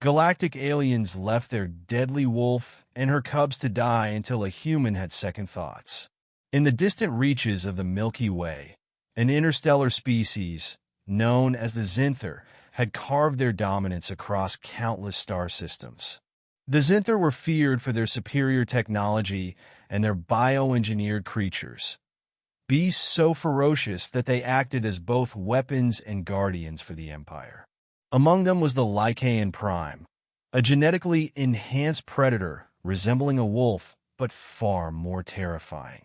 Galactic aliens left their deadly wolf and her cubs to die until a human had second thoughts. In the distant reaches of the Milky Way, an interstellar species, known as the Zynthar, had carved their dominance across countless star systems. The Zynthar were feared for their superior technology and their bioengineered creatures, beasts so ferocious that they acted as both weapons and guardians for the Empire. Among them was the Lycaon Prime, a genetically enhanced predator resembling a wolf but far more terrifying.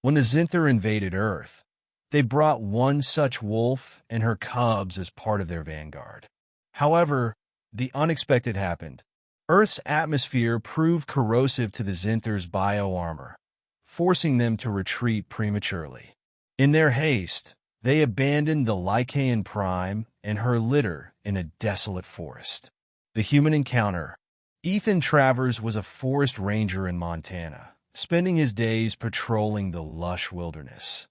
When the Zynthar invaded Earth, they brought one such wolf and her cubs as part of their vanguard. However, the unexpected happened. Earth's atmosphere proved corrosive to the Zinthar's bioarmor, forcing them to retreat prematurely. In their haste, they abandoned the Lycaon Prime and her litter in a desolate forest. The human encounter. Ethan Travers was a forest ranger in Montana, spending his days patrolling the lush wilderness.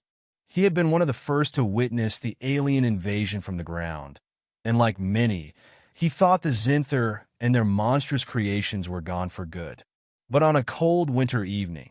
He had been one of the first to witness the alien invasion from the ground, and like many, he thought the Zynthar and their monstrous creations were gone for good. But on a cold winter evening,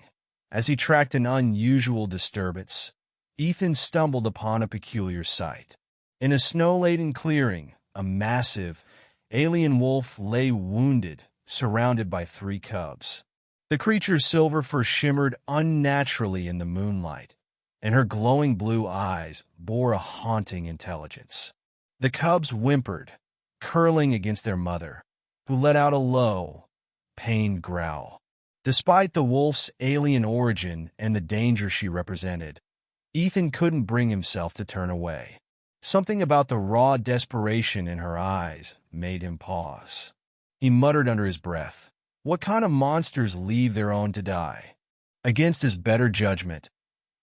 as he tracked an unusual disturbance, Ethan stumbled upon a peculiar sight. In a snow-laden clearing, a massive, alien wolf lay wounded, surrounded by 3 cubs. The creature's silver fur shimmered unnaturally in the moonlight, and her glowing blue eyes bore a haunting intelligence. The cubs whimpered, curling against their mother, who let out a low, pained growl. Despite the wolf's alien origin and the danger she represented, Ethan couldn't bring himself to turn away. Something about the raw desperation in her eyes made him pause. He muttered under his breath, "What kind of monsters leave their own to die?" Against his better judgment,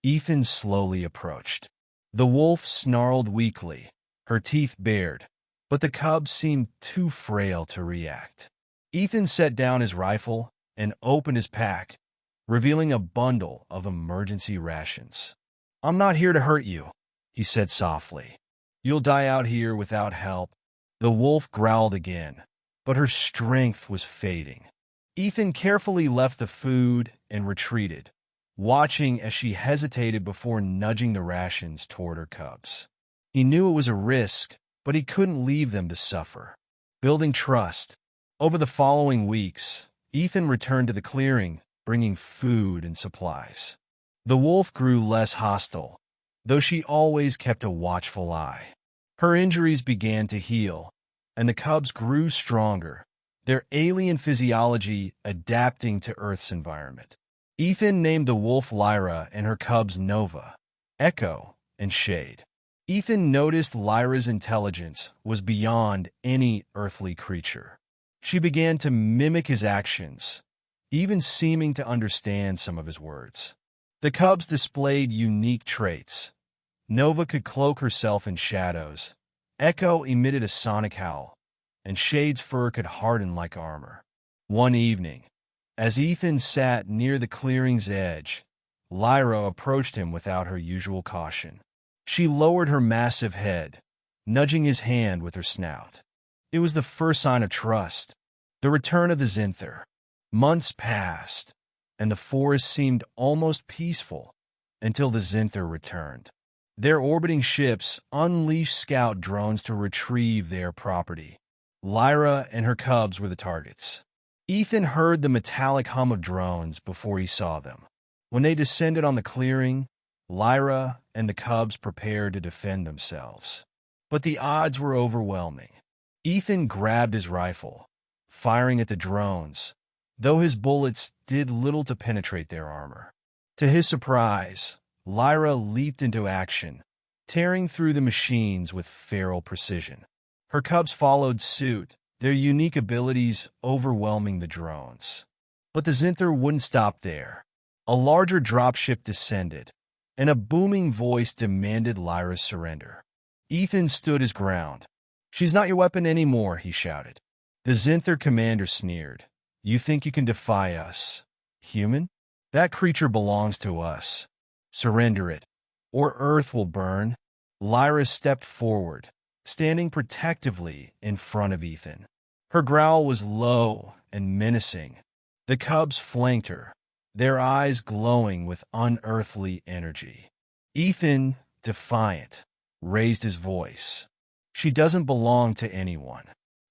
Ethan slowly approached. The wolf snarled weakly, her teeth bared, but the cubs seemed too frail to react. Ethan set down his rifle and opened his pack, revealing a bundle of emergency rations. "I'm not here to hurt you," he said softly. "You'll die out here without help." The wolf growled again, but her strength was fading. Ethan carefully left the food and retreated, watching as she hesitated before nudging the rations toward her cubs. He knew it was a risk, but he couldn't leave them to suffer. Building trust. Over the following weeks, Ethan returned to the clearing, bringing food and supplies. The wolf grew less hostile, though she always kept a watchful eye. Her injuries began to heal, and the cubs grew stronger, their alien physiology adapting to Earth's environment. Ethan named the wolf Lyra and her cubs Nova, Echo, and Shade. Ethan noticed Lyra's intelligence was beyond any earthly creature. She began to mimic his actions, even seeming to understand some of his words. The cubs displayed unique traits. Nova could cloak herself in shadows, Echo emitted a sonic howl, and Shade's fur could harden like armor. One evening, as Ethan sat near the clearing's edge, Lyra approached him without her usual caution. She lowered her massive head, nudging his hand with her snout. It was the first sign of trust, the return of the Zynthar. Months passed, and the forest seemed almost peaceful until the Zynthar returned. Their orbiting ships unleashed scout drones to retrieve their property. Lyra and her cubs were the targets. Ethan heard the metallic hum of drones before he saw them. When they descended on the clearing, Lyra and the cubs prepared to defend themselves. But the odds were overwhelming. Ethan grabbed his rifle, firing at the drones, though his bullets did little to penetrate their armor. To his surprise, Lyra leaped into action, tearing through the machines with feral precision. Her cubs followed suit, their unique abilities overwhelming the drones. But the Zynthar wouldn't stop there. A larger dropship descended, and a booming voice demanded Lyra's surrender. Ethan stood his ground. "She's not your weapon anymore," he shouted. The Zynthar commander sneered. "You think you can defy us, human? That creature belongs to us. Surrender it, or Earth will burn." Lyra stepped forward, standing protectively in front of Ethan. Her growl was low and menacing. The cubs flanked her, their eyes glowing with unearthly energy. Ethan, defiant, raised his voice. She doesn't belong to anyone.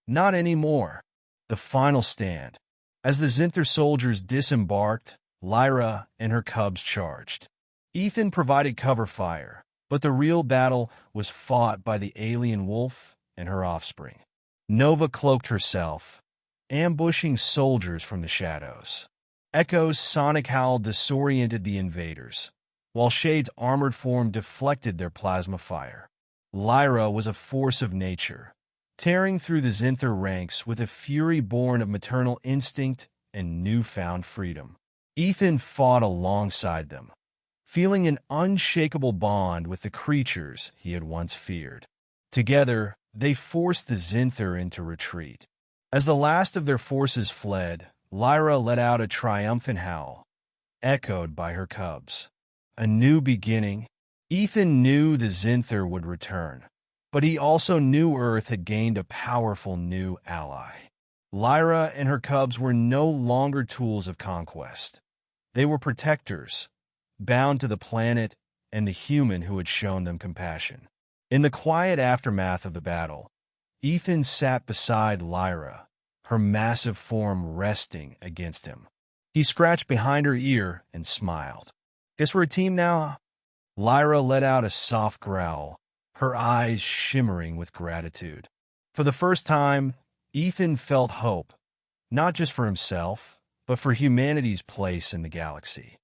Not anymore. The final stand. As the Zynthar soldiers disembarked, Lyra and her cubs charged. Ethan provided cover fire, but the real battle was fought by the alien wolf and her offspring. Nova cloaked herself, ambushing soldiers from the shadows. Echo's sonic howl disoriented the invaders, while Shade's armored form deflected their plasma fire. Lyra was a force of nature, tearing through the Zynthar ranks with a fury born of maternal instinct and newfound freedom. Ethan fought alongside them, feeling an unshakable bond with the creatures he had once feared. Together, they forced the Zynthar into retreat. As the last of their forces fled, Lyra let out a triumphant howl, echoed by her cubs. A new beginning. Ethan knew the Zynthar would return, but he also knew Earth had gained a powerful new ally. Lyra and her cubs were no longer tools of conquest. They were protectors, bound to the planet and the human who had shown them compassion. In the quiet aftermath of the battle, Ethan sat beside Lyra, her massive form resting against him. He scratched behind her ear and smiled. "Guess we're a team now?" Lyra let out a soft growl, her eyes shimmering with gratitude. For the first time, Ethan felt hope, not just for himself, but for humanity's place in the galaxy.